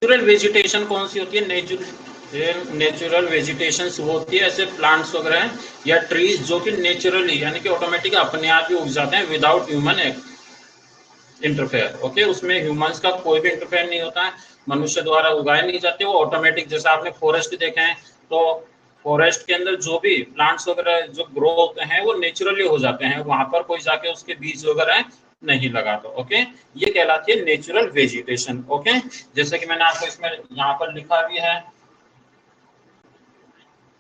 Natural vegetation कौन सी होती है? नेचुरल वेजिटेशन वो होती है ऐसे प्लांट्स वगैरह हैं या ट्रीज जो कि नेचुरली यानी कि ऑटोमेटिक अपने आप ही उग जाते हैं विदाउट ह्यूमन इंटरफेयर। ओके, उसमें ह्यूमंस का कोई भी इंटरफेयर नहीं होता है, मनुष्य द्वारा उगाए नहीं जाते, वो ऑटोमेटिक। जैसे आपने फॉरेस्ट देखे हैं तो फॉरेस्ट के अंदर जो भी प्लांट्स वगैरह जो ग्रो होते हैं वो नेचुरली हो जाते हैं, वहां पर कोई जाके उसके बीज वगैरह नहीं लगाता। ओके, ये कहलाती है नेचुरल वेजिटेशन। ओके, जैसे कि मैंने आपको इसमें यहाँ पर लिखा भी है,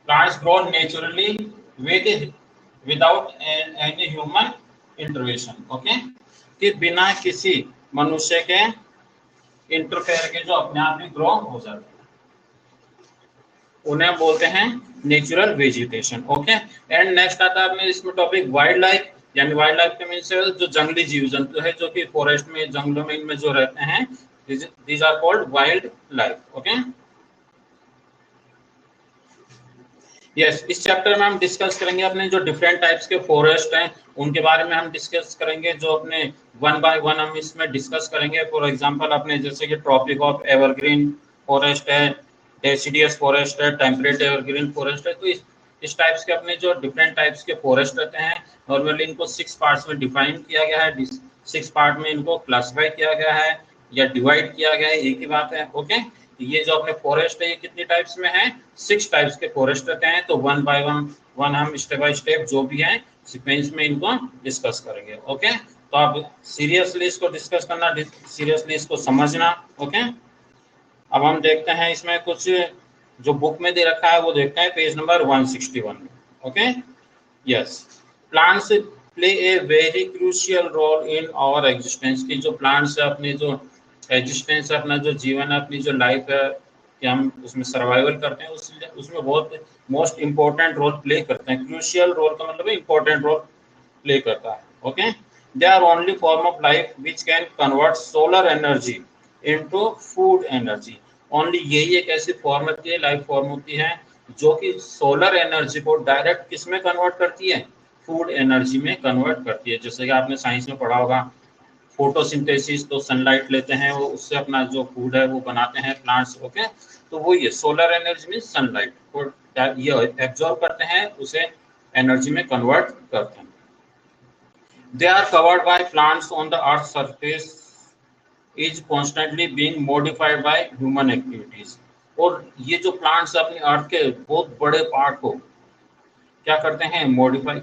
plants grow naturally without any human intervention. Okay, कि बिना किसी मनुष्य के इंटरफेयर के जो अपने आप ही ग्रो हो जाते हैं, उन्हें बोलते हैं natural vegetation. Okay, and next आता है अपने इसमें टॉपिक वाइल्ड लाइफ, यानी वाइल्ड लाइफ के मीन से जो जंगली जीव जंतु है जो कि फॉरेस्ट में जंगलों में इनमें जो रहते हैं, these are called wild life. Okay, yes, इस चैप्टर में हम डिस्कस करेंगे अपने जो डिफरेंट टाइप्स के फॉरेस्ट हैं उनके बारे में हम डिस्कस करेंगे, जो अपने वन बाय वन हम इसमें डिस्कस करेंगे। फॉर एग्जांपल अपने जैसे कि ट्रॉपिक ऑफ एवरग्रीन फॉरेस्ट है, डेसिडियस फॉरेस्ट है, टेम्परेट एवरग्रीन फॉरेस्ट है। तो इस टाइप्स के अपने जो डिफरेंट टाइप्स के फॉरेस्ट रहते हैं, नॉर्मली इनको 6 पार्ट्स में डिफाइन किया गया है, 6 पार्ट में इनको क्लासिफाई किया गया है या डिवाइड किया गया है, एक ही बात है। ओके, ये जो अपने फॉरेस्ट है ये कितनी टाइप्स में है? 6 टाइप्स के फॉरेस्ट रहते हैं। तो वन बाय वन हम स्टेप बाय स्टेप जो भी है सीक्वेंस में इनको डिस्कस करेंगे। ओके, तो आप सीरियसली इसको डिस्कस करना, सीरियसली इसको समझना। ओके, अब हम देखते हैं इसमें कुछ जो बुक में दे रखा है वो देखते हैं पेज नंबर 161 में। Okay, yes, plants play a very crucial role in our existence. की जो प्लांट्स है अपने जो एग्जिस्टेंस है, अपना जो जीवन है, अपनी जो लाइफ है कि हम उसमें सर्वाइवल करते हैं, उसमें बहुत मोस्ट इंपॉर्टेंट रोल प्ले करते हैं। क्रूशियल रोल का मतलब इंपॉर्टेंट रोल प्ले करता है। Okay, they are only form of life which can convert solar energy into food energy. Only यही एक ऐसी फॉर्म होती है, लाइफ फॉर्म होती है जो कि सोलर एनर्जी को डायरेक्ट किस में कन्वर्ट करती है? फूड एनर्जी में कन्वर्ट करती है। जैसे कि आपने साइंस में पढ़ा होगा फोटोसिंथेसिस, तो सनलाइट लेते हैं वो, उससे अपना जो फूड है वो बनाते हैं प्लांट्स। ओके, तो वो ये सोलर एनर्जी में सनलाइट को ये एब्जॉर्ब करते हैं, उसे एनर्जी में कन्वर्ट करते हैं। They are covered by plants on the earth surface is constantly being modified by human activities. और ये जो प्लांट्स अपनी अर्थ के बहुत बड़े पार्ट को क्या करते हैं? मॉडिफाई,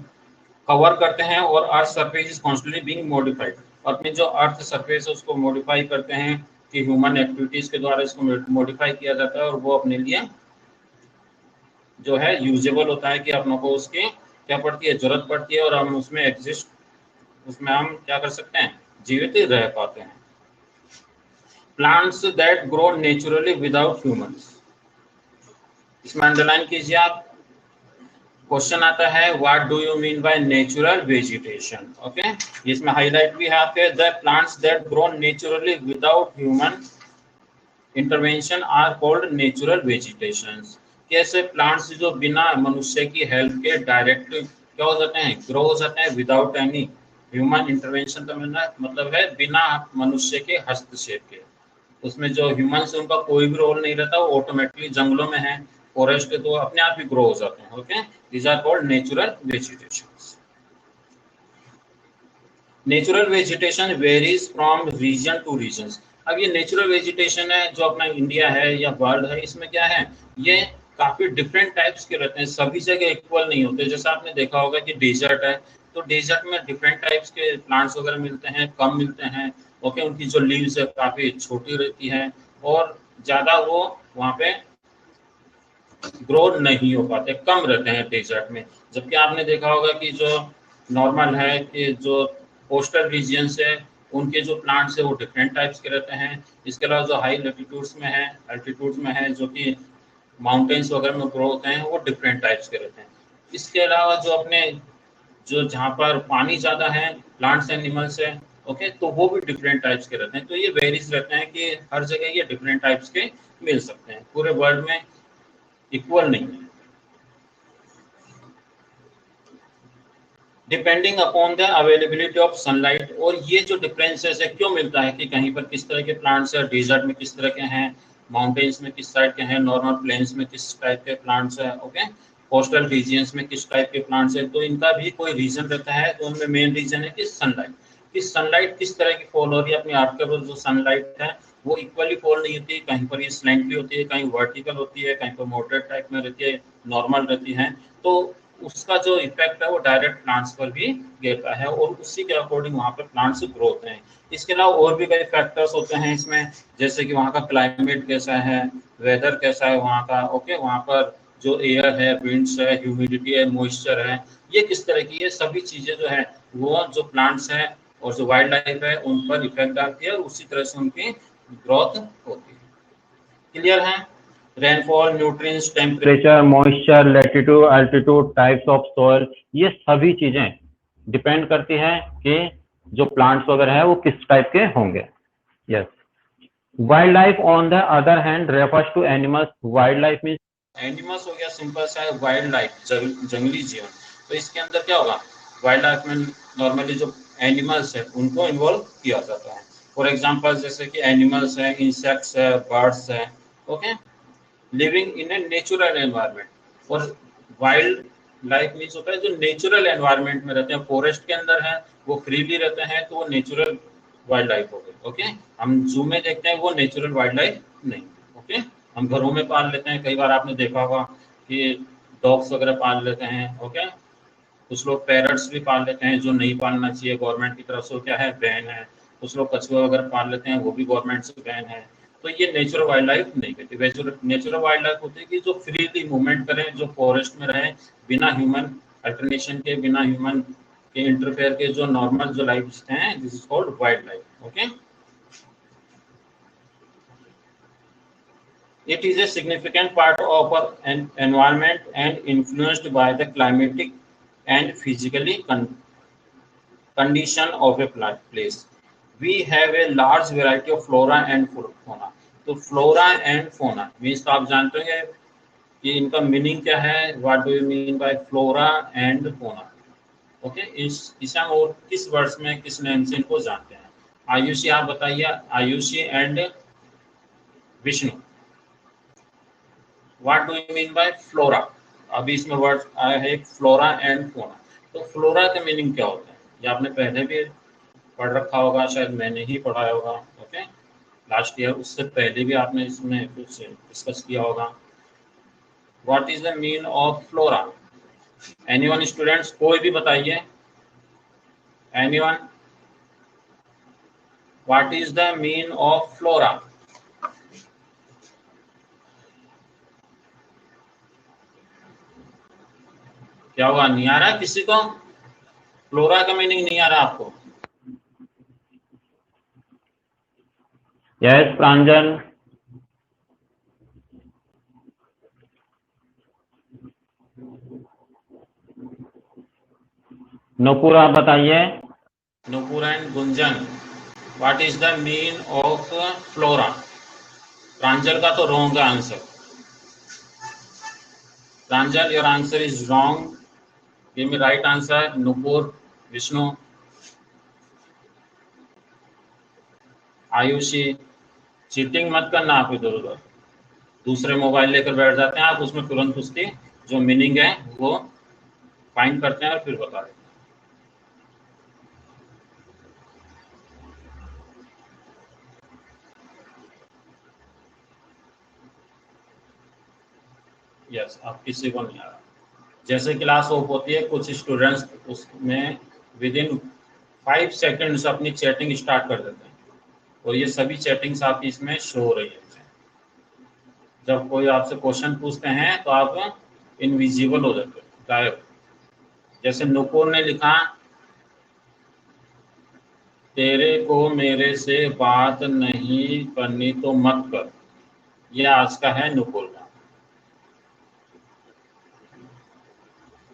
कवर करते हैं, और अर्थ surface is constantly being modified. अपनी जो अर्थ सरफेस है उसको मॉडिफाई करते हैं कि ह्यूमन एक्टिविटीज के द्वारा इसको मॉडिफाई किया जाता है और वो अपने लिए जो है यूजेबल होता है, कि अपनों को उसकी क्या पड़ती है? जरूरत पड़ती है, और हम उसमें एग्जिस्ट, उसमें हम क्या कर सकते हैं? जीवित रह पाते हैं। Plants that grow naturally without humans, इसमें अंडरलाइन कीजिए आप। क्वेश्चन आता है what do you mean by natural vegetation. Okay, इसमें हाईलाइट भी है आपके, the plants that grow naturally without human intervention are called natural vegetations. कैसे प्लांट्स जो बिना मनुष्य की हेल्प के डायरेक्ट क्या हो जाते हैं? ग्रो हो जाते हैं विदाउट एनी ह्यूमन इंटरवेंशन। का मतलब है बिना मनुष्य के हस्तक्षेप के। उसमें जो ह्यूमंस उनका कोई भी रोल नहीं रहता, वो ऑटोमेटिकली जंगलों में है, फॉरेस्ट के, तो अपने आप ही ग्रो हो जाते हैं। Okay, these are called natural vegetations. Natural vegetation varies from region to region. अब ये नेचुरल वेजिटेशन है जो अपना इंडिया है या वर्ल्ड है, इसमें क्या है? ये काफी डिफरेंट टाइप्स के रहते हैं, सभी जगह इक्वल नहीं होते। जैसे आपने देखा होगा कि डेजर्ट है, तो डेजर्ट में डिफरेंट टाइप्स के प्लांट्स वगैरह मिलते हैं, कम मिलते हैं। ओके, उनकी जो लीव्स है काफी छोटी रहती है और ज्यादा वो वहाँ पे ग्रो नहीं हो पाते, कम रहते हैं डेजर्ट में। जबकि आपने देखा होगा कि जो नॉर्मल है कि जो कोस्टल रीजियंस है उनके जो प्लांट्स है वो डिफरेंट टाइप्स के रहते हैं। इसके अलावा जो हाई लेटीट्यूड्स में है, अल्टीट्यूड्स में है, जो कि माउंटेन्स वगैरह में ग्रो होते हैं, वो डिफरेंट टाइप्स के रहते हैं। इसके अलावा जो अपने जो जहाँ पर पानी ज़्यादा है, प्लांट्स एनिमल्स है, ओके, तो वो भी डिफरेंट टाइप्स के रहते हैं। तो ये वेरीज रहते हैं कि हर जगह ये डिफरेंट टाइप्स के मिल सकते हैं, पूरे वर्ल्ड में इक्वल नहीं है। Depending upon the availability of sunlight. और ये जो डिफरेंसेस है क्यों मिलता है कि कहीं पर किस तरह के प्लांट्स है, डेजर्ट में किस तरह के हैं, माउंटेन्स में किस टाइप के हैं, नॉर्मल प्लेन्स में किस टाइप के प्लांट्स है, ओके, कोस्टल रीजियंस में किस टाइप के प्लांट्स है। तो इनका भी कोई रीजन रहता है। तो उनमें मेन रीजन है कि सनलाइट किस तरह की फॉल हो रही है। अपनी अर्थ के ऊपर जो सनलाइट है वो इक्वली फॉल नहीं होती, कहीं पर ये स्लैंटली होती है, कहीं वर्टिकल होती है, कहीं पर मॉडरेट टाइप में रहती है, नॉर्मल रहती है। तो उसका जो इफेक्ट है वो डायरेक्ट प्लांट्स पर भी गिरता है और उसी के अकॉर्डिंग वहाँ पर प्लांट्स ग्रो होते हैं। इसके अलावा और भी कई फैक्टर्स होते हैं इसमें, जैसे कि वहाँ का क्लाइमेट कैसा है, वेदर कैसा है वहाँ का, ओके, वहाँ पर जो एयर है, विंड्स है, ह्यूमिडिटी है, मॉइस्चर है, ये किस तरह की, ये सभी चीजें जो है वो जो प्लांट्स हैं और जो वाइल्ड लाइफ है उन पर इफेक्ट डालती है और उसी तरह से उनकी ग्रोथ होती है। क्लियर है? Rainfall, nutrients, temperature, moisture, latitude, altitude, types of soil, ये सभी चीजें डिपेंड करती हैं कि जो प्लांट्स वगैरह है वो किस टाइप के होंगे। Yes. Wild life on the other hand refers to animals. Wild life mean animals हो गया, सिंपल सा है, वाइल्ड लाइफ, जंगली जीवन। तो इसके अंदर क्या होगा, वाइल्ड लाइफ में नॉर्मली जो एनिमल्स है उनको इन्वॉल्व किया जाता है। फॉर एग्जांपल जैसे कि एनिमल्स है, इंसेक्ट्स है, बर्ड्स है, okay, living in a natural environment. और वाइल्ड लाइफ मीन्स होता है जो नेचुरल एनवायरनमेंट में रहते हैं, फॉरेस्ट के अंदर है, वो फ्रीली रहते हैं, तो वो नेचुरल वाइल्ड लाइफ हो गई। ओके, हम जू में देखते हैं वो नेचुरल वाइल्ड लाइफ नहीं। ओके, हम घरों में पाल लेते हैं, कई बार आपने देखा होगा कि डॉग्स वगैरह पाल लेते हैं। ओके, कुछ लोग पैरट्स भी पाल लेते हैं जो नहीं पालना चाहिए, गवर्नमेंट की तरफ से क्या है, बैन है। कुछ लोग कछुआ वगैरह पाल लेते हैं, वो भी गवर्नमेंट से बैन है। तो ये नेचुरल वाइल्ड लाइफ नहीं कहती। नेचुरल वाइल्ड लाइफ होती है कि जो फ्रीली मूवमेंट करें, जो फॉरेस्ट में रहें, बिना ह्यूमन अल्टरनेशन के, बिना ह्यूमन के इंटरफेयर के, जो नॉर्मल जो लाइफ जीते हैं, this is called wild life. Okay, it is a significant part of an environment and influenced by the climatic and physically condition of a place. We have a large variety of flora and fauna. तो flora and fauna means तो आप जानते हैं कि इनका meaning क्या है, what do you mean bye flora and fauna. Okay, इसे हम और किस वर्ड्स में, किस नेम से इनको जानते हैं। आयुषी आप बताइए, Ayushi and Vishnu, what do you mean bye flora. अभी इसमें वर्ड आया है फ्लोरा एंड फोना। तो फ्लोरा का मीनिंग क्या होता है, ये आपने पहले भी पढ़ रखा होगा, शायद मैंने ही पढ़ाया होगा। ओके, लास्ट ईयर, उससे पहले भी आपने इसमें कुछ डिस्कस किया होगा। What is the mean of flora? Anyone students, कोई भी बताइए, anyone, what is the mean of flora? क्या हुआ, नहीं आ रहा किसी को? फ्लोरा का मीनिंग नहीं आ रहा आपको? यस प्रांजल, नूपुर आप बताइए, Nupur and Gunjan, what is the mean of flora? Pranjal का तो wrong answer. Pranjal, your answer is wrong, give me right answer. Nupur, Vishnu, Ayushi, cheating मत करना आप इधर उधर, दूसरे मोबाइल लेकर बैठ जाते हैं आप, उसमें तुरंत उसकी जो मीनिंग है वो फाइंड करते हैं और फिर बता देते हैं। यस, अब किसी को नहीं आ रहा। जैसे क्लास ऑफ होती है, कुछ स्टूडेंट्स उसमें विद इन 5 सेकेंड्स अपनी चैटिंग स्टार्ट कर देते हैं और ये सभी चैटिंग्स आपकी इसमें शो हो रही है। जब कोई आपसे क्वेश्चन पूछते हैं तो आप इनविजिबल हो जाते हो, गायब। जैसे नुपुर ने लिखा, तेरे को मेरे से बात नहीं करनी तो मत कर, ये आज का है नुपुर का।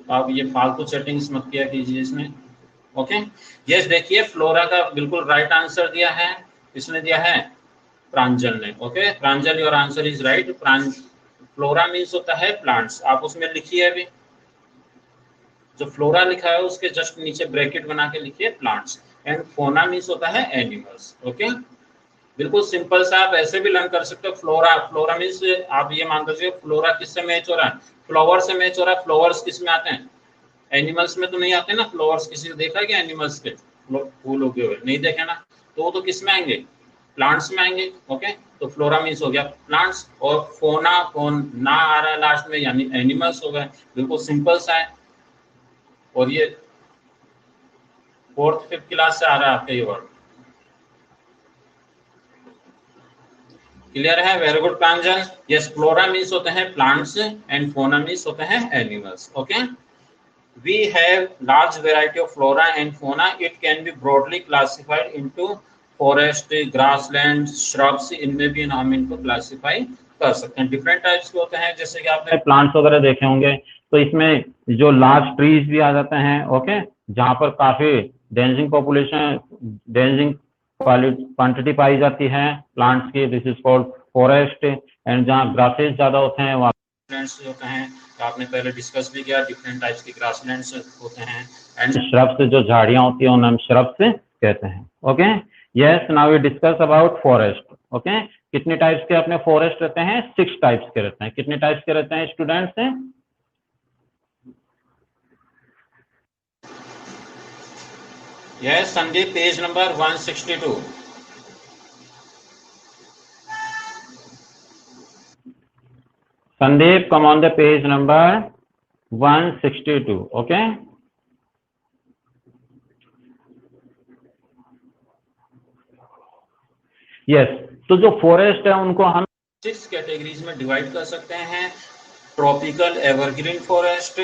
आप ये फालतू सेटिंग्स मत किया कीजिए इसमें। ओके, यस, देखिए फ्लोरा का बिल्कुल राइट आंसर दिया है, किसने दिया है? प्रांजल ने। Okay, Pranjal, your answer is right. Flora means होता है प्लांट्स, आप उसमें लिखिए अभी जो फ्लोरा लिखा है उसके जस्ट नीचे ब्रैकेट बना के लिखिए प्लांट्स, एंड फोना मीन्स होता है एनिमल्स। ओके, बिल्कुल सिंपल सा, आप ऐसे भी लर्न कर सकते हो। फ्लोरा, फ्लोरा मीन्स आप ये मान कर फ्लोरा किससे मैच हो रहा है, फ्लावर से मैच हो रहा है। फ्लावर्स किस में आते हैं, एनिमल्स में तो नहीं आते ना फ्लावर्स। किसी को देखा है क्या एनिमल्स के फूल उगे हुए, नहीं देखे ना, तो वो तो किस में आएंगे, प्लांट्स में आएंगे। ओके, तो फ्लोरा मीन्स हो गया प्लांट्स, और फोना, फोन ना आ रहा है लास्ट में, यानी एनिमल्स हो गए। बिल्कुल सिंपल सा है। और ये 4th 5th क्लास से आ रहा है आपका ये वर्ड। क्लियर है, वेरी गुड प्रांजल। यस, फ्लोरा मीन्स होते हैं प्लांट्स एंड फोना मीन्स होते हैं animals. Okay, we have large variety of flora and fauna. It can be broadly classified into forest, grasslands, shrubs. इनमें भी हम इनको क्लासिफाई कर सकते हैं। डिफरेंट टाइप्स के होते हैं, जैसे कि आपने प्लांट्स वगैरह देखे होंगे, तो इसमें जो लार्ज ट्रीज भी आ जाते हैं। ओके, जहाँ पर काफी डेंसिंग पॉपुलेशन, डेंसिंग क्वांटिटी पाई जाती है प्लांट्स की, this is called forest. And जहाँ ग्रासेस ज्यादा होते हैं वहाँ होते हैं, आपने पहले डिस्कस भी किया, डिफरेंट टाइप्स के ग्रासलैंड्स होते हैं। एंड श्रब्स, जो झाड़ियां होती हैं उन्हें हम श्रब्स कहते हैं। Okay, yes, now we discuss about forest. Okay, कितने टाइप्स के अपने फॉरेस्ट रहते हैं, 6 टाइप्स के रहते हैं। कितने टाइप्स के रहते हैं स्टूडेंट्स हैं? Yes Sandeep, page number 162। Sandeep, come on the page number 162. Okay. Yes. तो जो फॉरेस्ट है उनको हम 6 कैटेगरीज में डिवाइड कर सकते हैं। Tropical evergreen forest,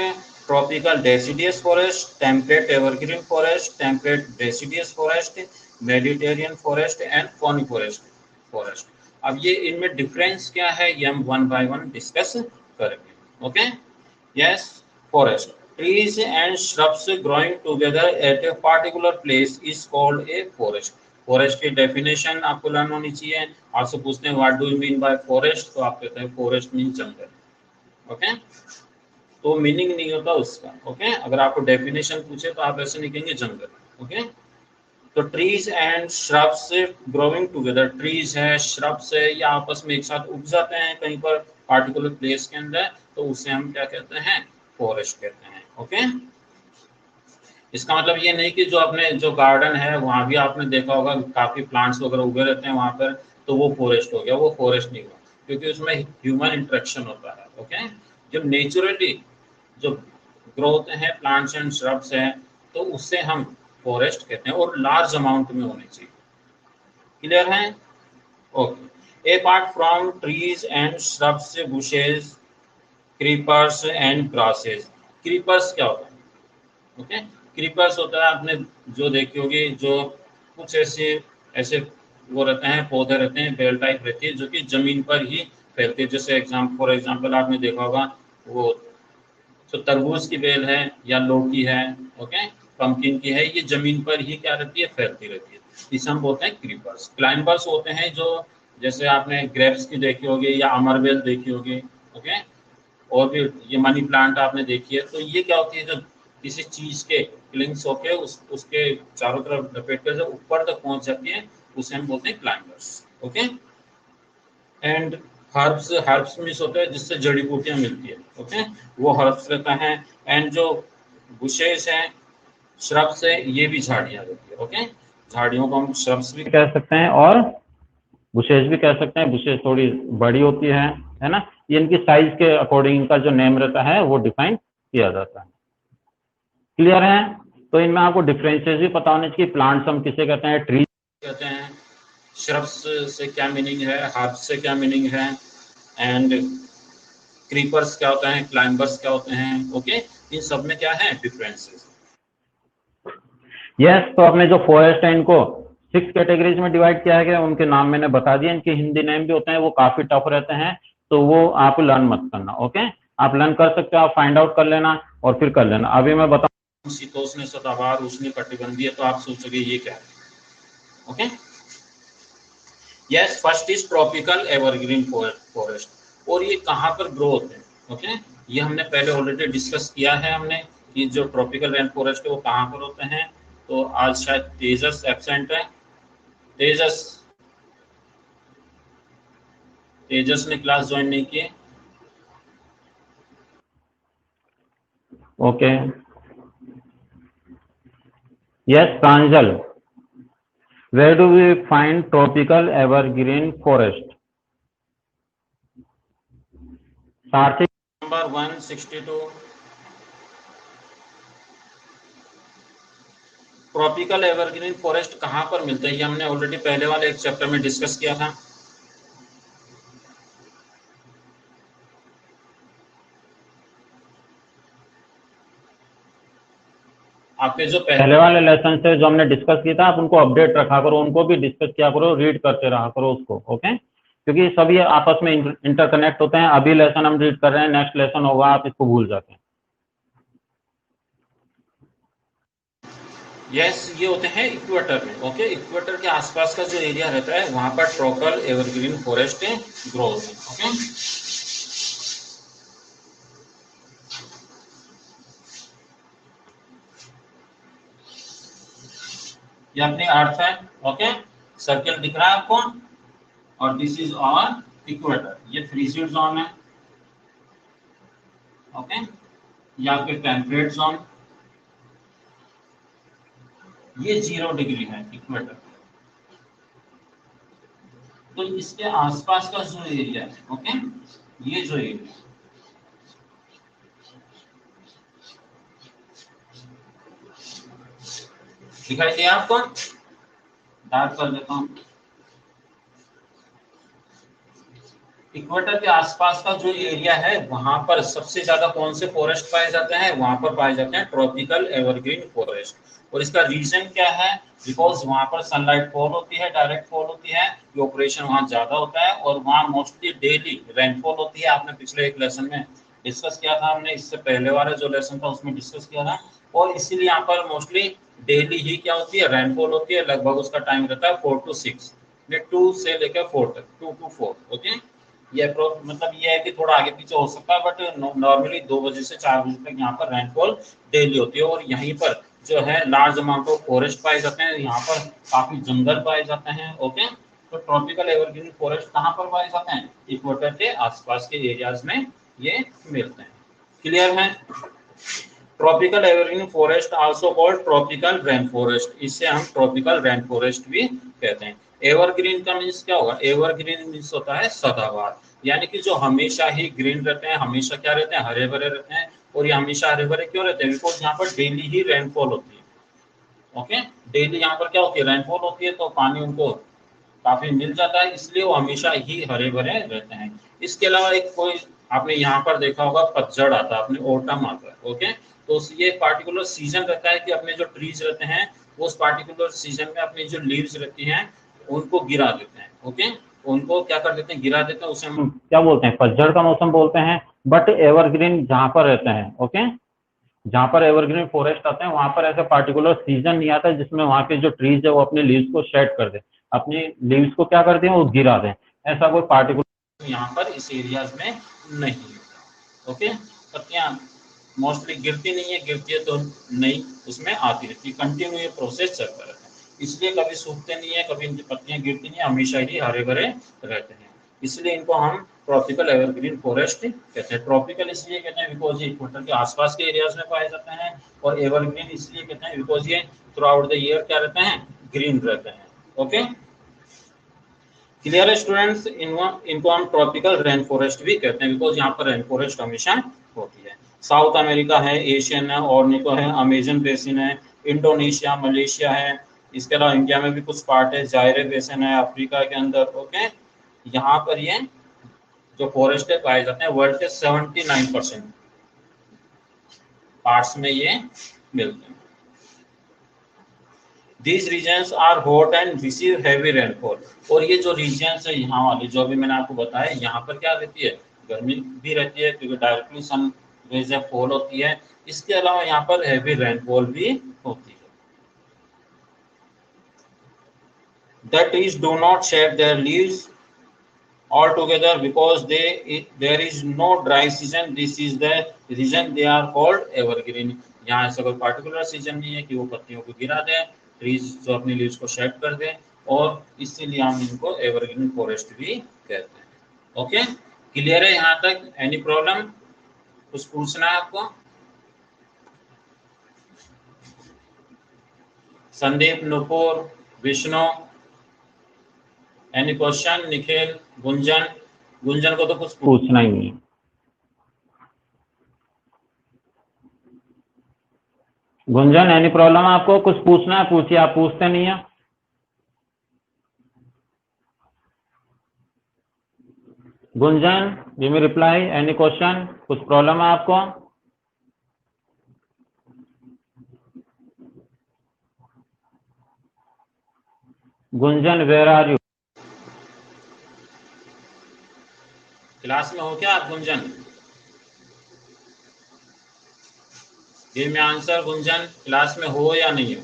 tropical deciduous forest, temperate evergreen forest, temperate deciduous forest, Mediterranean forest and forest. अब ये इनमें डिफरेंस क्या है, ये हम 1 by 1 डिस्कस करेंगे। Okay, yes, forest, trees and shrubs growing together at a particular place is called a forest. Forest की definition आपको लर्न होनी चाहिए। आपसे पूछते हैं what do you mean bye forest, तो आप कहते हैं फॉरेस्ट मीन जंगल। ओके, तो मीनिंग नहीं होता उसका। ओके, अगर आपको डेफिनेशन पूछे तो आप ऐसे नहीं कहेंगे जंगल। ओके, तो trees and shrubs growing together, trees है, श्रब्स है, या आपस में एक साथ उग जाते हैं कहीं पर पार्टिकुलर प्लेस के अंदर, तो उसे हम क्या कहते हैं, फॉरेस्ट कहते हैं। ओके, इसका मतलब ये नहीं कि जो अपने जो गार्डन है वहां भी आपने देखा होगा काफी प्लांट्स वगैरह उगे रहते हैं वहां पर, तो वो फॉरेस्ट हो गया, वो फॉरेस्ट नहीं हुआ, क्योंकि उसमें ह्यूमन इंटरेक्शन होता है। ओके, जब नेचुरली जो ग्रो होते हैं प्लांट्स एंड श्रब्स हैं, तो उससे हम फॉरेस्ट कहते हैं, और लार्ज अमाउंट में होने चाहिए। क्लियर है? Okay, apart from trees and shrubs, bushes, creepers and grasses. Creepers क्या होता है? ओके, क्रीपर्स होता है, आपने जो देखी होगी, जो कुछ ऐसे ऐसे वो रहते हैं, पौधे रहते हैं, बेल टाइप रहती है, जो कि जमीन पर ही फैलती है। जैसे फॉर एग्जांपल आपने देखा होगा वो जो तरबूज की बेल है या लौकी है, ओके, पंपकिन की है, ये जमीन पर ही क्या रहती है, फैलती रहती है। इसे हम बोलते हैं क्रीपर्स। क्लाइंबर्स होते हैं जो, जैसे आपने ग्रेप्स की देखी होगी या अमरबेल देखी होगी, ओके, और भी ये मनी प्लांट आपने देखी है, तो ये क्या होती है, जो किसी चीज के क्लिंग्स होके उसके चारों तरफ लपेट कर जब ऊपर तक पहुंच जाती है, उसे हम बोलते हैं climbers. Okay, and herbs, herbs means होता है जिससे जड़ी बूटियां मिलती है। ओके, वो हर्ब्स रहता है। एंड जो बुशेस हैं, श्रब्स है, ये भी झाड़ियां रहती है। ओके, झाड़ियों को हम श्रब्स भी कह सकते हैं और बुशेस भी कह सकते हैं। बुशेस थोड़ी बड़ी होती है ना, ये इनकी साइज के अकॉर्डिंग इनका जो नेम रहता है वो डिफाइन किया जाता है। क्लियर है? तो इनमें आपको डिफरेंसेस भी पता होने चाहिए। प्लांट्स हम किसे कहते हैं, ट्रीज कहते हैं, श्रब्स से क्या मीनिंग है, हर्ब्स से क्या मीनिंग है, एंड क्रीपर्स क्या होता है, क्लाइंबर्स क्या होते हैं। ओके, इन सब में क्या है डिफरेंसेस। यस, तो आपने जो फॉरेस्ट है इनको 6 कैटेगरीज में डिवाइड किया गया, उनके नाम मैंने बता दिए। इनके हिंदी नेम भी होते हैं, वो काफी टफ रहते हैं, तो वो आप लर्न मत करना। ओके, आप लर्न कर सकते हो, आप फाइंड आउट कर लेना और फिर कर लेना। अभी मैं बताऊं, शीतोष्ण, सदाबहार, उष्ण कटिबंधीय, तो आप सोचोगे ये क्या है। Okay, yes, first is tropical evergreen forest, और ये कहाँ पर ग्रो होते हैं। ओके, ये हमने पहले ऑलरेडी डिस्कस किया है हमने, कि जो ट्रॉपिकल रेन फॉरेस्ट है वो कहाँ पर होते हैं। तो आज शायद तेजस एब्सेंट है। तेजस, तेजस ने क्लास ज्वाइन नहीं की। Okay, yes Pranjal, where do we find tropical evergreen forest? Sarthak number 162, tropical evergreen forest कहाँ पर मिलते हैं, ये हमने ऑलरेडी पहले वाले एक चैप्टर में डिस्कस किया था। आपके जो पहले वाले लेसन से जो हमने डिस्कस किया था, आप उनको अपडेट रखा करो, उनको भी डिस्कस किया करो, रीड करते रहा करो उसको, ओके? क्योंकि सभी आपस में इंटरकनेक्ट होते हैं। अभी लेसन हम रीड कर रहे हैं, नेक्स्ट लेसन होगा आप इसको भूल जाते हैं। यस, ये होते हैं इक्वेटर में, ओके? इक्वेटर के आसपास का जो एरिया रहता है वहां पर ट्रॉपिकल एवरग्रीन फॉरेस्ट ग्रो होते हैं, ओके? ये अपनी अर्थ है, ओके? सर्कल दिख रहा है आपको, और दिस इज आवर इक्वेटर। ये फ्रीजिड जोन है, ओके? ये आपके टेम्परेट जोन, ये 0 डिग्री है इक्वेटर। तो इसके आसपास का जो एरिया है, ओके, ये जो एरिया दिखाई दिया आपको, डार्क कर देता हूं। इक्वेटर के आसपास का जो एरिया है वहां पर सबसे ज्यादा कौन से फॉरेस्ट पाए जाते हैं? वहां पर पाए जाते हैं ट्रॉपिकल एवरग्रीन फॉरेस्ट। और इसका रीजन क्या है? बिकॉज वहां पर सनलाइट फॉल होती है, डायरेक्ट फॉल होती है, इवोपरेशन वहां ज्यादा होता है, और वहां मोस्टली डेली रेनफॉल होती है। आपने पिछले एक लेसन में डिस्कस किया था, हमने इससे पहले वाला जो लेसन था उसमें डिस्कस किया था। और इसीलिए यहाँ पर मोस्टली डेली ही क्या होती है? रेनफॉल होती है। लगभग उसका टाइम रहता है 4 to 6, 2 से लेकर 4 तक, 2 to 4, ओके? ये मतलब ये है कि थोड़ा आगे पीछे हो सकता है, बट नॉर्मली 2 बजे से 4 बजे तक यहाँ पर रेनफॉल डेली होती है। और यहीं पर जो है लार्ज अमाउंट ऑफ फॉरेस्ट पाए जाते हैं, यहाँ पर काफी जंगल पाए जाते हैं, ओके? तो ट्रॉपिकल एवरग्रीन फॉरेस्ट कहाँ पर पाए जाते हैं? इक्वेटर के आसपास के एरियाज में ये मिलते हैं। क्लियर है? Tropical evergreen forest also called tropical rain forest, इसे हम ट्रॉपिकल रेन फॉरेस्ट भी कहते हैं। एवरग्रीन का मीन्स क्या होगा? एवरग्रीन मीन्स होता है सदाबहार, यानी कि जो हमेशा ही ग्रीन रहते हैं, हमेशा क्या रहते हैं? हरे भरे रहते हैं। और ये हमेशा हरे भरे क्यों रहते हैं? बिकॉज यहाँ पर डेली ही रेनफॉल होती है, ओके? डेली यहाँ पर क्या होती है? रेनफॉल होती है, तो पानी उनको काफी मिल जाता है, इसलिए वो हमेशा ही हरे भरे रहते हैं। इसके अलावा एक कोई आपने यहाँ पर देखा होगा, पतझड़ आता है, अपने ऑटम आता है, ओके? तो ये पार्टिकुलर सीजन रहता है कि अपने जो ट्रीज रहते हैं उस पार्टिकुलर सीजन में अपनी जो लीव्स रहती हैं उनको गिरा देते हैं, ओके? उनको क्या कर देते हैं? गिरा देते हैं। उसे हम क्या बोलते हैं? पतझड़ का मौसम बोलते हैं। बट एवरग्रीन जहां पर रहते हैं, ओके, जहां पर एवरग्रीन फॉरेस्ट आते हैं वहां पर ऐसा पार्टिकुलर सीजन नहीं आता जिसमें वहां के जो ट्रीज है वो अपने लीव्स को शेड कर दे, अपनी लीव्स को क्या कर दें? वो गिरा दें। ऐसा कोई पार्टिकुलर यहाँ पर इस एरियाज में नहीं है, ओके? पत्तियां मोस्टली गिरती नहीं है, गिरती है तो नहीं, उसमें आती रहती है, कंटिन्यू ये प्रोसेस चलता रहता है। इसलिए कभी सूखते नहीं है, कभी इनकी पत्तियां गिरती नहीं है, हमेशा ही हरे भरे रहते हैं। इसलिए इनको हम ट्रॉपिकल एवरग्रीन फॉरेस्ट कहते हैं। ट्रॉपिकल इसलिए कहते हैं बिकॉज ये इक्वेटर के आसपास के एरियाज में पाए जाते हैं, और एवरग्रीन इसलिए कहते हैं बिकॉज ये थ्रू आउट द ईयर क्या रहते हैं? ग्रीन रहते हैं, ओके? क्लियर है स्टूडेंट्स? इनको हम ट्रॉपिकल रेन फॉरेस्ट भी कहते हैं बिकॉज यहाँ पर रेन फॉरेस्ट हमेशा होती है। साउथ अमेरिका है, एशियन है, ऑर्निको है, अमेजन बेसिन है, इंडोनेशिया, मलेशिया है। इसके अलावा इंडिया में भी कुछ पार्ट है, जायरे बेसिन है अफ्रीका के अंदर, ओके? यहाँ पर ये जो फॉरेस्ट है पाए जाते हैं, वर्ल्ड के 79% पार्ट्स में ये मिलते हैं। These regions are hot and receive heavy rainfall। और ये जो रीजन्स है यहाँ वाले जो भी मैंने आपको बताया, यहाँ पर क्या रहती है? गर्मी भी रहती है क्योंकि डायरेक्टली सन रेज फॉल होती है। इसके अलावा यहाँ पर हेवी रेनफॉल भी होती है। The trees do not shed their leaves altogether because there is no dry season। This is the reason they are called evergreen। यहाँ ऐसा कोई पार्टिकुलर सीजन नहीं है कि वो पत्तियों को गिरा दें, ट्रीज जो अपनी लीव्स को शेड कर दें, और इसीलिए हम इनको एवरग्रीन फॉरेस्ट भी कहते हैं, ओके, क्लियर है यहाँ तक? Any problem? कुछ पूछना है आपको? Sandeep, Nupur, Vishnu, any question? निखिल, गुंजन? गुंजन को तो कुछ पूछना ही नहीं। Gunjan, any problem? आपको कुछ पूछना है पूछिए, आप पूछते नहीं है। Gunjan, give me reply, any question? कुछ प्रॉब्लम है आपको? Gunjan, where are you? Class में हो क्या आप Gunjan? Give me answer Gunjan, class में हो या नहीं हो?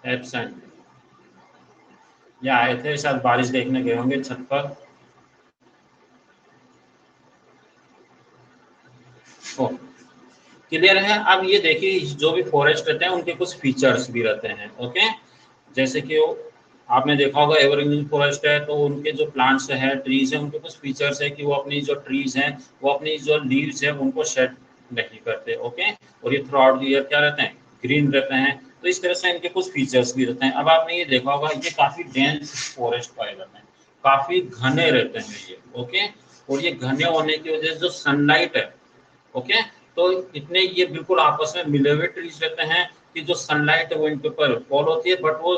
एब्सेंट या आए थे, शायद बारिश देखने गए होंगे छत पर। क्लियर है? अब ये देखिए, जो भी फॉरेस्ट रहते हैं उनके कुछ फीचर्स भी रहते हैं। ओके, जैसे कि आपने देखा होगा एवरग्रीन फॉरेस्ट है तो उनके जो प्लांट्स है, ट्रीज है, उनके कुछ फीचर्स है कि वो अपनी जो ट्रीज हैं वो अपनी जो लीव्स है उनको शेड नहीं करते। ओके, और ये थ्रू आउट द ईयर क्या रहते हैं? ग्रीन रहते हैं। तो इस तरह से इनके कुछ फीचर्स भी रहते हैं। अब आपने ये देखा होगा, ये काफी डेंस फॉरेस्ट पाए जाते हैं, काफी घने रहते हैं ये। ओके, और ये घने होने की वजह से जो सनलाइट है, ओके, तो इतने ये बिल्कुल आपस में मिले हुए ट्रीज रहते हैं कि जो सनलाइट है वो इनके ऊपर फॉल होती है, बट वो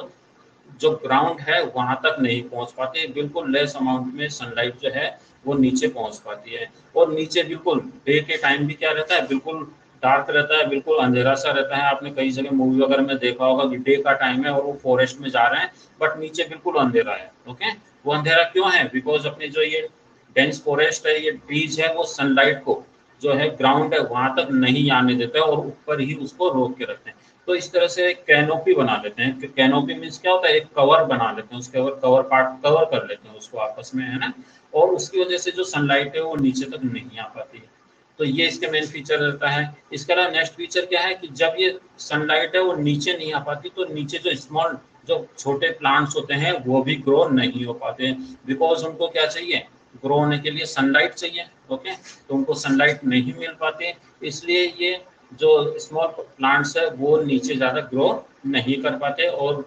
जो ग्राउंड है वहां तक नहीं पहुंच पाती, बिल्कुल लेस अमाउंट में सनलाइट जो है वो नीचे पहुंच पाती है। और नीचे बिल्कुल डे के टाइम भी क्या रहता है? बिल्कुल डार्क रहता है, बिल्कुल अंधेरा सा रहता है। आपने कई जगह मूवी वगैरह में देखा होगा कि डे का टाइम है और वो फॉरेस्ट में जा रहे हैं, बट नीचे बिल्कुल अंधेरा है। ओके, वो अंधेरा क्यों है? बिकॉज अपनी जो ये डेंस फॉरेस्ट है, ये ट्रीज है, वो सनलाइट को जो है ग्राउंड है वहां तक नहीं आने देते हैं और ऊपर ही उसको रोक के रखते हैं। तो इस तरह से कैनोपी बना लेते हैं। कैनोपी मीन्स क्या होता है? एक कवर बना लेते हैं, उसके ऊपर कवर पार्ट कवर कर लेते हैं उसको आपस में, है ना, और उसकी वजह से जो सनलाइट है वो नीचे तक नहीं आ पाती है। तो ये इसके मेन फीचर रहता है। इसके अलावा नेक्स्ट फीचर क्या है कि जब ये सनलाइट है वो नीचे नहीं आ पाती तो नीचे जो स्मॉल जो छोटे प्लांट्स होते हैं वो भी ग्रो नहीं हो पाते, बिकॉज उनको क्या चाहिए? ग्रो होने के लिए सनलाइट चाहिए। ओके, तो उनको सनलाइट नहीं मिल पाती, इसलिए ये जो स्मॉल प्लांट्स है वो नीचे ज्यादा ग्रो नहीं कर पाते, और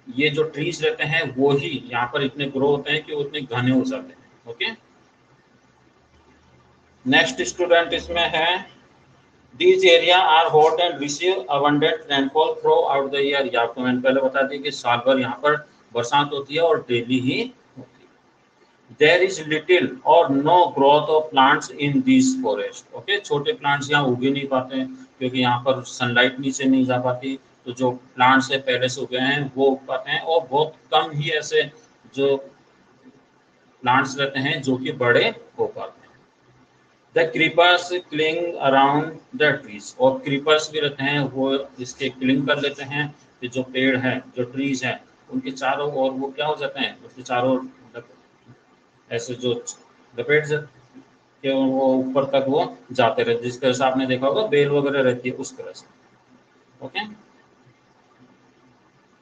ये जो ट्रीज रहते हैं वो ही यहाँ पर इतने ग्रो होते हैं कि वो इतने घने हो जाते हैं। ओके, नेक्स्ट स्टूडेंट इसमें है, These area are hot and receive abundant rainfall throughout the year। ये आपको मैंने पहले बता दिया कि साल भर यहाँ पर बरसात होती है और डेली ही होती है। There is little or no growth of plants in these forest। Okay, छोटे प्लांट्स यहाँ उग ही नहीं पाते क्योंकि यहाँ पर सनलाइट नीचे नहीं जा पाती। तो जो प्लांट्स है पहले से उगे हैं वो उग पाते हैं, और बहुत कम ही ऐसे जो प्लांट्स रहते हैं जो कि बड़े हो पाते हैं। The creepers cling around the trees, और क्रीपर्स भी रहते हैं वो इसके क्लिंग कर लेते हैं कि जो पेड़ है, जो ट्रीज है, उनके चारों ओर वो क्या हो जाते हैं? उसके चारों ऐसे जो लपेट के वो ऊपर तक वो जाते रहते, जिस तरह से आपने देखा होगा बेल वगैरह रहती है उस तरह से। Okay,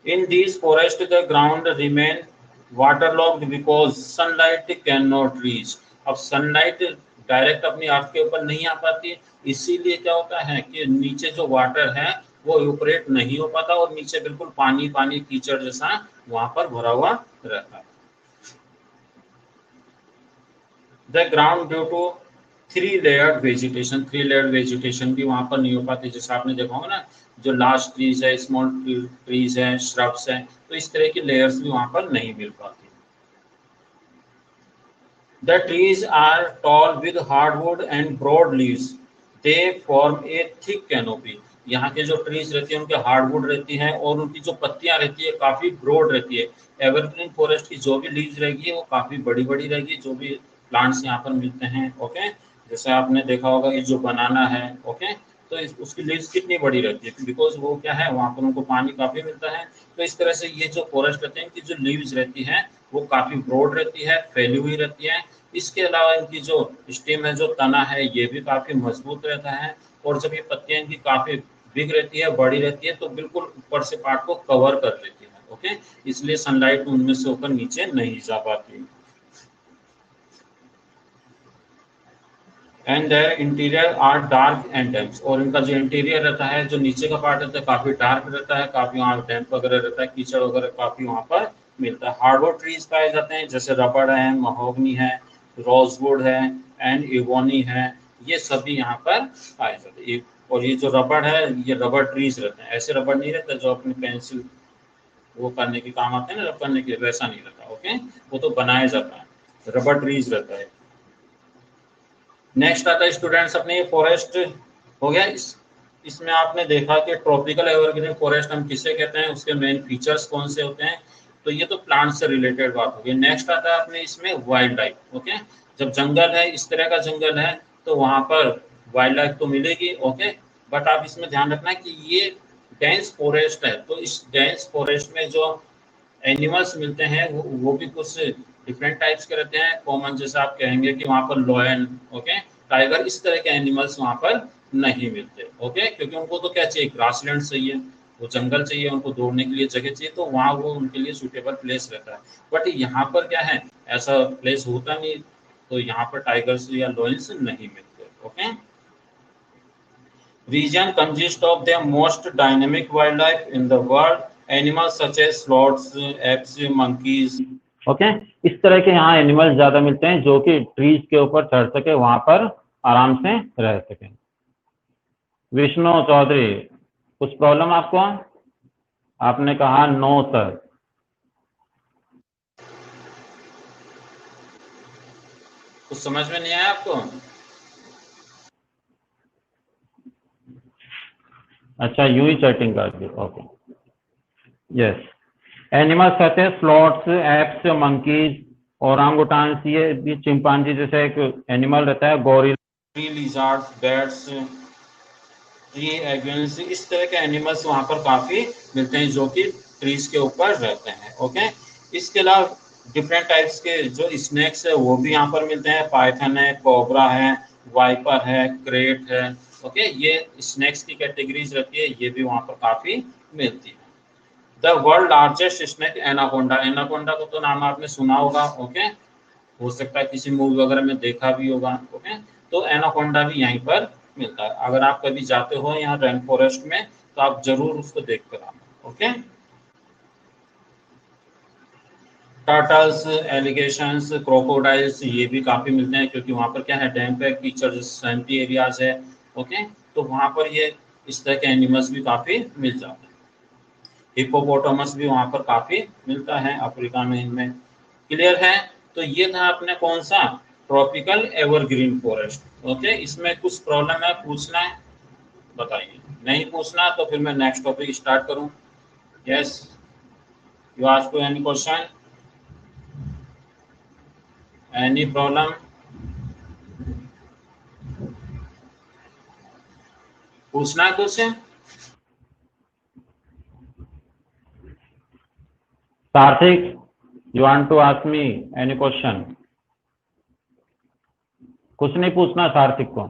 in these forest the ground remain waterlogged because sunlight can not reach. अब सनलाइट डायरेक्ट अपनी अर्थ के ऊपर नहीं आ पाती, इसीलिए क्या होता है कि नीचे जो वाटर है वो इवोपरेट नहीं हो पाता और नीचे बिल्कुल पानी पानी कीचड़ जैसा वहां पर भरा हुआ रहता है। The ground due to three layered vegetation भी वहां पर नहीं हो पाती, जैसे आपने देखा होगा ना, जो लार्ज ट्रीज है, स्मॉल ट्रीज है, श्रब्स है, तो इस तरह की लेयर्स भी वहां पर नहीं मिल पाती। The trees are tall with hardwood and broad leaves. They form a thick canopy। यहाँ के जो ट्रीज रहती है उनके हार्डवुड रहती है और उनकी जो पत्तियां रहती है काफी ब्रॉड रहती है। एवरग्रीन फॉरेस्ट की जो भी लीव्स रहेगी वो काफी बड़ी बड़ी रहेगी, जो भी प्लांट्स यहाँ पर मिलते हैं। ओके, जैसे आपने देखा होगा ये जो बनाना है, ओके, तो उसकी लीव्स कितनी बड़ी रहती है? बिकॉज वो क्या है, वहां पर उनको पानी काफी मिलता है। तो इस तरह से ये जो फॉरेस्ट रहते हैं इनकी जो लीव्स रहती है वो काफी ब्रॉड रहती है, फैली हुई रहती है। इसके अलावा इनकी जो स्टेम है, जो तना है, ये भी काफी मजबूत रहता है, और जब ये पत्तियां इनकी काफी बिग रहती है, बड़ी रहती है, तो बिल्कुल ऊपर से पार्ट को कवर कर लेती है। ओके, इसलिए सनलाइट उनमें से होकर नीचे नहीं जा पाती। And their interior are dark and damp, और इनका जो इंटीरियर रहता है, जो नीचे का पार्ट रहता है, काफी डार्क रहता है, काफी वहाँ डैम्प वगैरह रहता है, कीचड़ वगैरह काफी वहाँ पर मिलता है। हार्डवुड ट्रीज पाए जाते हैं, जैसे रबड़ है, महोगनी है, रोजवुड है एंड इवोनी है, ये सभी यहाँ पर पाए जाते हैं। और ये जो रबड़ है, ये रबड़ ट्रीज रहते हैं, ऐसे रबड़ नहीं रहता जो अपने पेंसिल वो करने के काम आते हैं ना, रब करने के, वैसा नहीं रहता। ओके, वो तो बनाया जाता है, रबड़ ट्रीज रहता है। नेक्स्ट आता है स्टूडेंट्स अपने फॉरेस्ट हो गया। इसमें आपने देखा कि ट्रॉपिकल एवरग्रीन फॉरेस्ट हम किसे कहते हैं, उसके मेन फीचर्स कौन से होते हैं, तो ये तो प्लांट से रिलेटेड बात होगी। नेक्स्ट आता है अपने इसमें वाइल्ड लाइफ। ओके, जब जंगल है, इस तरह का जंगल है, तो वहां पर वाइल्ड लाइफ तो मिलेगी। ओके, बट आप इसमें ध्यान रखना कि ये डेंस फॉरेस्ट है, तो इस डेंस फॉरेस्ट में जो एनिमल्स मिलते हैं वो भी कुछ डिफरेंट टाइप्स के रहते हैं। कॉमन जैसे आप कहेंगे कि वहाँ पर लॉयन, ओके, टाइगर, इस तरह के एनिमल्स वहाँ पर नहीं मिलते। ओके, क्योंकि उनको तो क्या चाहिए, ग्रासलैंड चाहिए, वो जंगल चाहिए, उनको दौड़ने के लिए जगह चाहिए, तो वहाँ वो उनके लिए सूटेबल प्लेस रहता है। बट यहाँ पर क्या है, ऐसा प्लेस होता नहीं, तो यहाँ पर टाइगर्स या लॉयंस नहीं मिलते। Okay, region consists of the most dynamic wildlife in the world, animals such as sloths, apes, monkeys। Okay, इस तरह के यहाँ एनिमल्स ज्यादा मिलते हैं जो कि ट्रीज के ऊपर चढ़ सके, वहां पर आराम से रह सके। विष्णु चौधरी, कुछ प्रॉब्लम आपको? आपने कहा नो सर। कुछ समझ में नहीं आया आपको? अच्छा, यूं ही चैटिंग कर दी। Okay, yes. एनिमल्स कहते हैं स्लॉट्स, एप्स, मंकीज, ओरांगुटान्स, ये भी चिंपांजी जैसे एक एनिमल रहता है, gorilla, tree lizards, bats, tree एग्विन्स, इस तरह के एनिमल्स वहां पर काफी मिलते हैं जो कि ट्रीज के ऊपर रहते हैं। ओके, इसके अलावा डिफरेंट टाइप्स के जो स्नेक्स है वो भी यहाँ पर मिलते हैं। पाइथन है, कोबरा है, वाइपर है, क्रेट है। ओके, ये स्नेक्स की कैटेगरीज रहती है, ये भी वहां पर काफी मिलती है। The world largest snake anaconda, anaconda को तो नाम आपने सुना होगा। ओके, हो सकता है किसी मूवी वगैरह में देखा भी होगा। ओके, तो एनाकोंडा भी यहीं पर मिलता है। अगर आप कभी जाते हो यहाँ रेन फॉरेस्ट में, तो आप जरूर उसको देख कर आना। ओके, टर्टल्स, एलिगेशंस, क्रोकोडाइल्स, ये भी काफी मिलते हैं, क्योंकि वहां पर क्या है, डैम पे कीचड़ सैंटी एरियाज है। ओके, तो वहां पर ये इस तरह के एनिमल्स भी काफी मिल जाते हैं। हिप्पोपोटामस भी वहां पर काफी मिलता है अफ्रीका में, इनमें। क्लियर है? तो ये था अपने कौन सा, ट्रॉपिकल एवरग्रीन फॉरेस्ट। ओके, इसमें कुछ प्रॉब्लम है, पूछना है बताइए, नहीं पूछना तो फिर मैं नेक्स्ट टॉपिक स्टार्ट करूं। Yes, you ask to any question, any problem, पूछना है कुछ? Kartik, you want to ask me any question? कुछ नहीं पूछना कार्तिक को?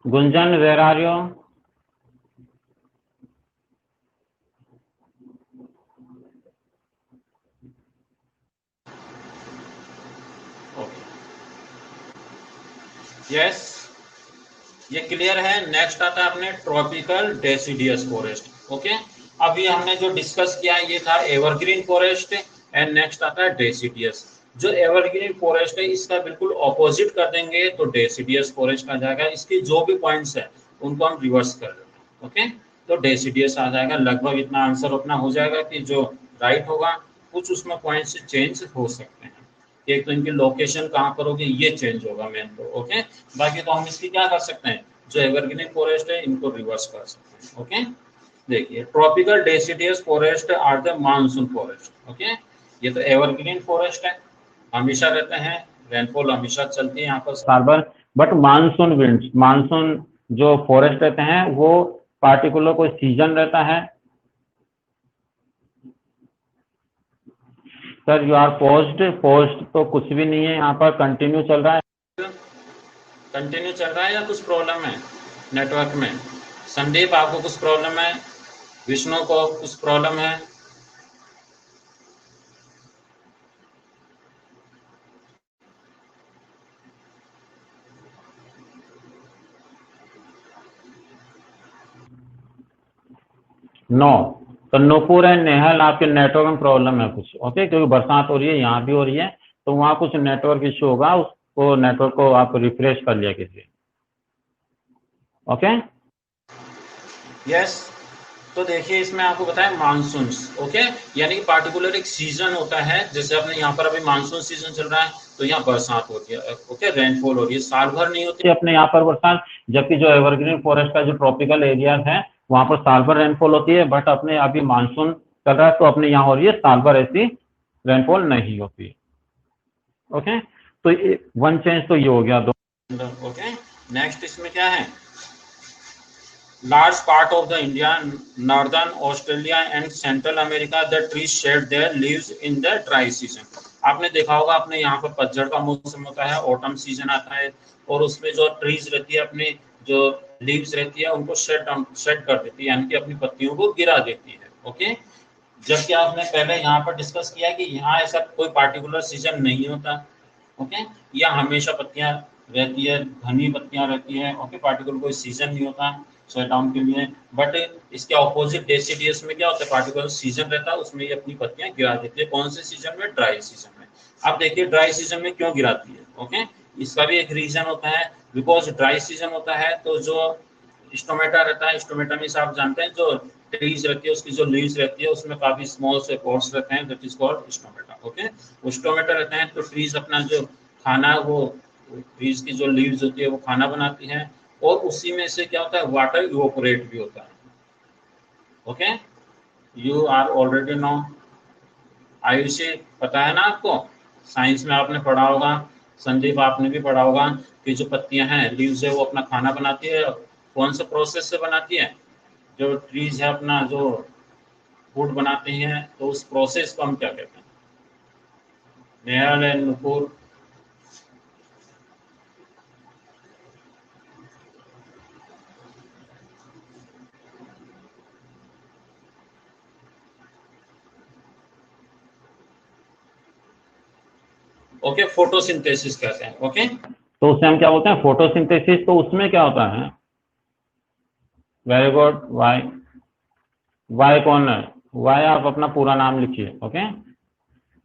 Gunjan, where are you? Yes, ये क्लियर है। नेक्स्ट आता है अपने ट्रॉपिकल डेसिडियस फॉरेस्ट। ओके, अभी हमने जो डिस्कस किया ये था एवरग्रीन फॉरेस्ट, एंड नेक्स्ट आता है डेसिडियस। जो एवरग्रीन फॉरेस्ट है इसका बिल्कुल ऑपोजिट कर देंगे तो डेसिडियस फॉरेस्ट आ जाएगा। इसकी जो भी पॉइंट्स है उनको हम रिवर्स कर देंगे। ओके, तो डेसिडियस आ जाएगा। लगभग इतना आंसर अपना हो जाएगा कि जो राइट होगा, कुछ उसमें पॉइंट्स चेंज हो सकते हैं। एक तो इनकी लोकेशन कहाँ पर होगी ये चेंज होगा मेन तो। ओके, बाकी तो हम इसकी क्या कर सकते हैं, जो एवरग्रीन फॉरेस्ट है इनको रिवर्स कर सकते हैं। ओके, देखिए tropical deciduous forest are the monsoon forest. Okay, ये तो एवरग्रीन फॉरेस्ट है, हमेशा रहते हैं, रेनफॉल हमेशा चलती है यहाँ पर carbon, but monsoon winds, monsoon जो फॉरेस्ट रहते हैं वो पार्टिकुलर कोई सीजन रहता है। Sir you R post, post तो कुछ भी नहीं है, यहाँ पर कंटिन्यू चल रहा है। कंटिन्यू चल रहा है या कुछ प्रॉब्लम है नेटवर्क में? संदीप आपको कुछ प्रॉब्लम है? विष्णु को कुछ प्रॉब्लम है? नो, तो नूपुर एंड नेहल आपके नेटवर्क में प्रॉब्लम है कुछ, ओके, क्योंकि बरसात हो रही है, यहाँ भी हो रही है, तो वहाँ कुछ नेटवर्क इश्यू होगा, उसको नेटवर्क को आप रिफ्रेश कर लिया कीजिए, ओके। यस। तो देखिए इसमें आपको बताया मानसून, ओके, यानी कि पार्टिकुलर एक सीजन होता है, जैसे अपने यहाँ पर अभी मानसून सीजन चल रहा है तो यहाँ बरसात होती है, ओके, रेनफॉल हो रही है, साल भर नहीं होती है अपने यहाँ पर बरसात, जबकि जो एवरग्रीन फॉरेस्ट का जो ट्रॉपिकल एरियाज है वहाँ पर साल भर रेनफॉल होती है, बट अपने अभी मानसून चल रहा है तो अपने यहाँ हो रही है, साल भर ऐसी रेनफॉल नहीं होती, ओके। तो वन चेंज तो ये हो गया दो, ओके। नेक्स्ट इसमें क्या है, large part of the India, northern Australia and Central America, the trees shed their leaves in the dry season. आपने देखा होगा अपने यहाँ पर पतझड़ का मौसम होता है, ऑटम सीजन आता है, और उसमें जो ट्रीज रहती है अपनी जो लीव्स रहती है उनको शेड कर देती है, यानी कि अपनी पत्तियों को गिरा देती है, ओके। जबकि आपने पहले यहाँ पर डिस्कस किया कि यहाँ ऐसा कोई पार्टिकुलर सीजन नहीं होता, ओके, यहाँ हमेशा पत्तियां रहती है, घनी पत्तियां रहती है, ओके, पार्टिकुलर कोई सीजन नहीं होता शट डाउन के लिए। बट इसके ऑपोजिट डेसिडियस में क्या होता है, पार्टिकुलर सीजन रहता है, उसमें ये अपनी पत्तियां गिरा देती है। कौन से सीजन में? ड्राई सीजन में। अब देखिए ड्राई सीजन में क्यों गिराती है, ओके, इसका भी एक रीजन होता है, बिकॉज ड्राई सीजन होता है तो जो स्टोमेटा रहता है, स्टोमेटा में आप जानते हैं जो ट्रीज रहती है उसकी जो लीव्स रहती है उसमें काफी स्मॉल से पोर्स रहते हैं, that is called stomata, okay. वो स्टोमेटा रहते हैं तो ट्रीज अपना जो खाना, वो ट्रीज की जो लीव्स होती है वो खाना बनाती हैं, और उसी में से क्या होता है, वाटर इवोपोरेट भी होता है, okay. You are already know, Ayushi पता है ना आपको, साइंस में आपने पढ़ा होगा, संदीप आपने भी पढ़ा होगा कि जो पत्तियां हैं, लीव्स है, वो अपना खाना बनाती है, कौन से प्रोसेस से बनाती है? जो ट्रीज है अपना जो फूड बनाते हैं, तो उस प्रोसेस को हम क्या कहते हैं? Nehal and Nupur, okay, photosynthesis कहते हैं, ओके। तो उससे हम क्या बोलते हैं? फोटोसिंथेसिस। तो उसमें क्या होता है? Very good. वाई, वाई कौन है? वाई आप अपना पूरा नाम लिखिए, ओके।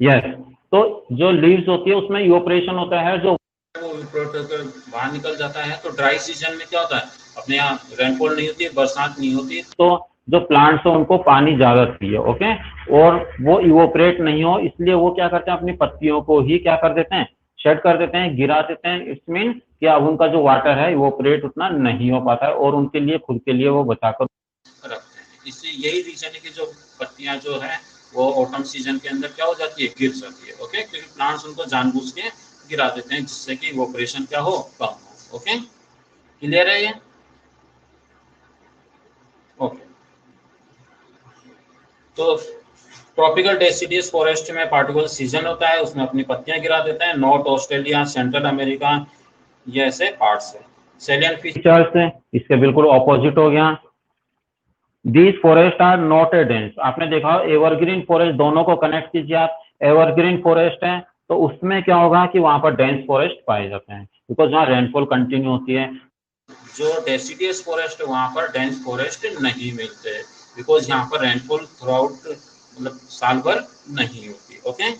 यस। तो जो लीव्स होती है उसमें इवोपरेशन होता है, जो वो बाहर निकल जाता है। तो ड्राई सीजन में क्या होता है, अपने यहाँ रेनफॉल नहीं होती है, बरसात नहीं होती, तो जो प्लांट्स है उनको पानी ज्यादा चाहिए, ओके, और वो इवोपरेट नहीं हो, इसलिए वो क्या करते हैं, अपनी पत्तियों को ही क्या कर देते हैं, शेड कर देते हैं, गिरा देते हैं। इट्स मीन कि अब उनका जो वाटर है इवोपरेट उतना नहीं हो पाता है, और उनके लिए खुद के लिए वो बचाकर रखते हैं। इसलिए यही रीजन है कि जो पत्तियां जो है वो ऑटम सीजन के अंदर क्या हो जाती है, गिर जाती है, ओके, क्योंकि प्लांट्स उनको जानबूझ के गिरा देते हैं जिससे कि इवोपरेशन क्या हो, कम हो, ओके। क्लियर है ये? ओके। तो ट्रॉपिकल डेसिडियस फॉरेस्ट में पार्टिकुलर सीजन होता है, उसमें अपनी पत्तियां गिरा देते हैं। नॉर्थ ऑस्ट्रेलिया, सेंट्रल अमेरिका, ये ऐसे पार्ट्स है। सैलिएंट फीचर्स है, इसके बिल्कुल ऑपोजिट हो गया। These forest are not a dense. आपने देखा एवरग्रीन फॉरेस्ट, दोनों को कनेक्ट कीजिए आप, एवरग्रीन फॉरेस्ट है तो उसमें क्या होगा कि वहां पर डेंस फॉरेस्ट पाए जाते हैं, बिकॉज वहां रेनफॉल कंटिन्यू होती है। जो डेसिडियस फॉरेस्ट है वहां पर डेंस फॉरेस्ट नहीं मिलते, बिकॉज यहाँ पर रेनफॉल थ्रू आउट मतलब साल भर नहीं होती, okay.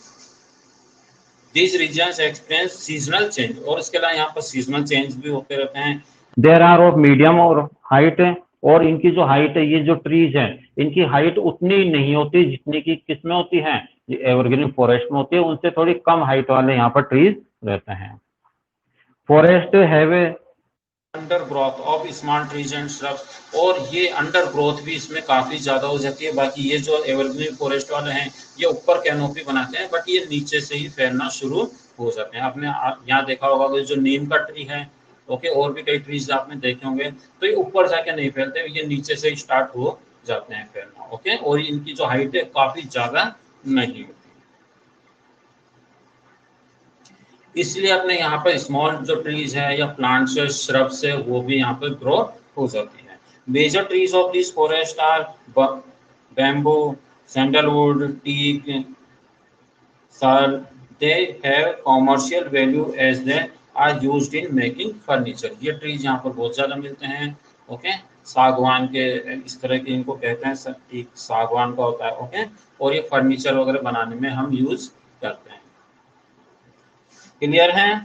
This regions experience seasonal change, और इसके अलावा यहाँ पर सीजनल चेंज भी होते रहते हैं। देर आर ऑफ मीडियम और हाइट है, और इनकी जो हाइट है, ये जो ट्रीज है इनकी हाइट उतनी नहीं होती जितनी की किसमें होती है, ये एवरग्रीन फॉरेस्ट में होती है, उनसे थोड़ी कम हाइट वाले यहाँ पर ट्रीज रहते हैं। Forest have A under growth of small trees and shrubs, और ये अंडर ग्रोथ भी इसमें काफी ज्यादा हो जाती है। बाकी ये जो एवरग्रीन फॉरेस्ट वाले हैं ये ऊपर कैनोपी बनाते हैं, बट ये नीचे से ही फैलना शुरू हो जाते हैं। आपने यहाँ देखा होगा कि जो नीम का ट्री है, ओके, और भी कई ट्रीज आपने देखे होंगे, तो ये ऊपर जाके नहीं फैलते, ये नीचे से ही स्टार्ट हो जाते हैं फैलना, ओके, और इनकी जो हाइट है काफी ज्यादा नहीं होती। इसलिए अपने यहाँ पर स्मॉल जो ट्रीज है या प्लांट्स है, श्रब्स है, वो भी यहाँ पर ग्रो हो जाती है। Major trees of this forest are bamboo, sandalwood, teak, sal. They have commercial value as they are used in making furniture. ये ट्रीज यहाँ पर बहुत ज्यादा मिलते हैं। ओके, सागवान के इस तरह के इनको कहते हैं, टीक सागवान का होता है। ओके, और ये फर्नीचर वगैरह बनाने में हम यूज करते हैं। क्लियर है?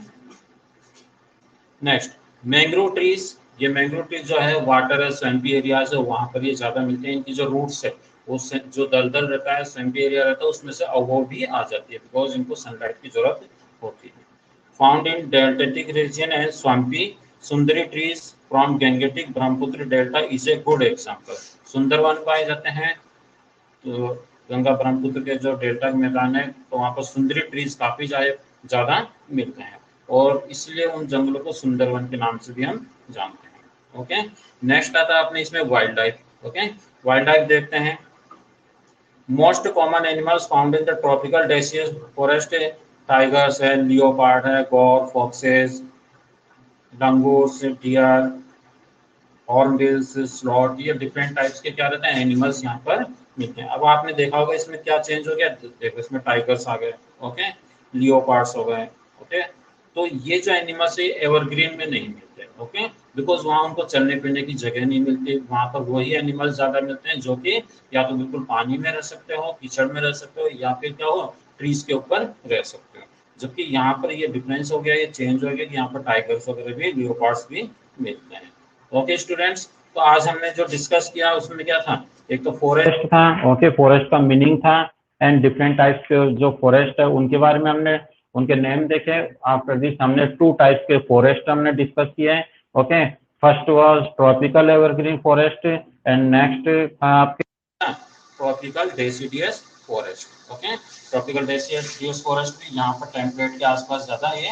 Next, mangrove trees. ये मैंग्रोव ट्रीज जो है वाटर है, स्वैम्पी एरियाज है, वहां पर ये ज्यादा मिलते हैं। इनकी जो रूट्स है वो जो दलदल रहता है, स्वैम्पी एरिया रहता है, उसमें से वो भी आ जाती है, बिकॉज इनको सनलाइट की जरूरत होती है। Found in deltaic region and swampy. Sundari trees from Gangetic Brahmaputra delta is a good example. Sundarbans पाए जाते हैं तो गंगा ब्रह्मपुत्र के जो डेल्टा के मैदान है, तो वहाँ पर सुंदरी ट्रीज काफी ज्यादा मिलते हैं, और इसलिए उन जंगलों को सुंदरवन के नाम से भी हम जानते हैं। ओके, नेक्स्ट आता है अपने इसमें wild life. Okay, wild life देखते हैं। Most common animals found in the tropical deciduous forest tigers है, लियोपार्ड है, gaur, foxes, langurs, deer, hornbills, sloth, ये डिफरेंट टाइप्स के क्या रहते हैं, एनिमल्स यहाँ पर मिलते हैं। अब आपने देखा होगा इसमें क्या चेंज हो गया, देखो इसमें टाइगर्स आ गए, ओके, लियोपार्ड्स हो गए। ओके, तो ये जो एनिमल्स है एवरग्रीन में नहीं मिलते। ओके, बिकॉज वहाँ उनको चलने फिरने की जगह नहीं मिलती। वहाँ पर वही एनिमल्स ज्यादा मिलते हैं जो कि या तो बिल्कुल पानी में रह सकते हो, कीचड़ में रह सकते हो, या फिर क्या हो, ट्रीज के ऊपर रह सकते हो। जबकि यहाँ पर ये डिफरेंस हो गया, ये चेंज हो गया कि यहाँ पर टाइगर्स वगैरह भी, लियोपार्ड्स भी मिलते हैं। ओके स्टूडेंट्स, तो आज हमने जो डिस्कस किया उसमें क्या था, एक तो फॉरेस्ट था। ओके, फॉरेस्ट का मीनिंग था, एंड डिफरेंट टाइप्स के जो फॉरेस्ट है उनके बारे में हमने उनके नेम देखे। आफ्टर दिस हमने 2 टाइप्स के फॉरेस्ट हमने डिस्कस किए हैं। Okay, first was tropical evergreen forest, and next आपके tropical deciduous forest. Okay, tropical deciduous forest भी यहाँ पर टेम्परेट के आसपास ज्यादा ये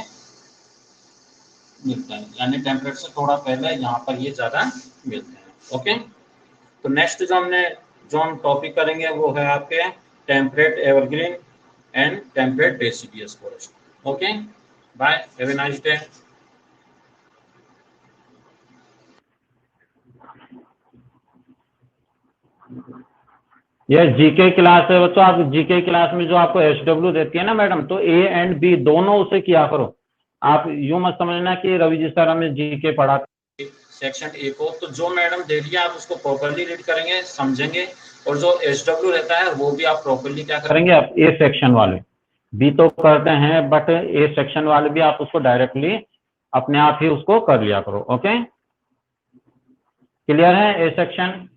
मिलता है, यानी टेम्परेट से थोड़ा पहले यहाँ पर ये ज्यादा मिलते हैं। ओके, तो नेक्स्ट जो हम टॉपिक करेंगे वो है आपके temperate evergreen and temperate deciduous forest. Okay, bye, have a nice day. ये जीके क्लास है बच्चों। आप जीके क्लास में जो आपको एसडब्ल्यू देती है ना मैडम, तो ए एंड बी दोनों उसे किया करो। आप यूं मत समझना कि रवि जी सर हमें जीके पढ़ाते। सेक्शन ए को तो जो मैडम दे रही है आप उसको प्रॉपर्ली रीड करेंगे, समझेंगे, और जो एसडब्ल्यू रहता है वो भी आप प्रॉपर्ली क्या करेंगे। आप ए सेक्शन वाले बी तो करते हैं, बट ए सेक्शन वाले भी आप उसको डायरेक्टली अपने आप ही उसको कर लिया करो। ओके, क्लियर है? A section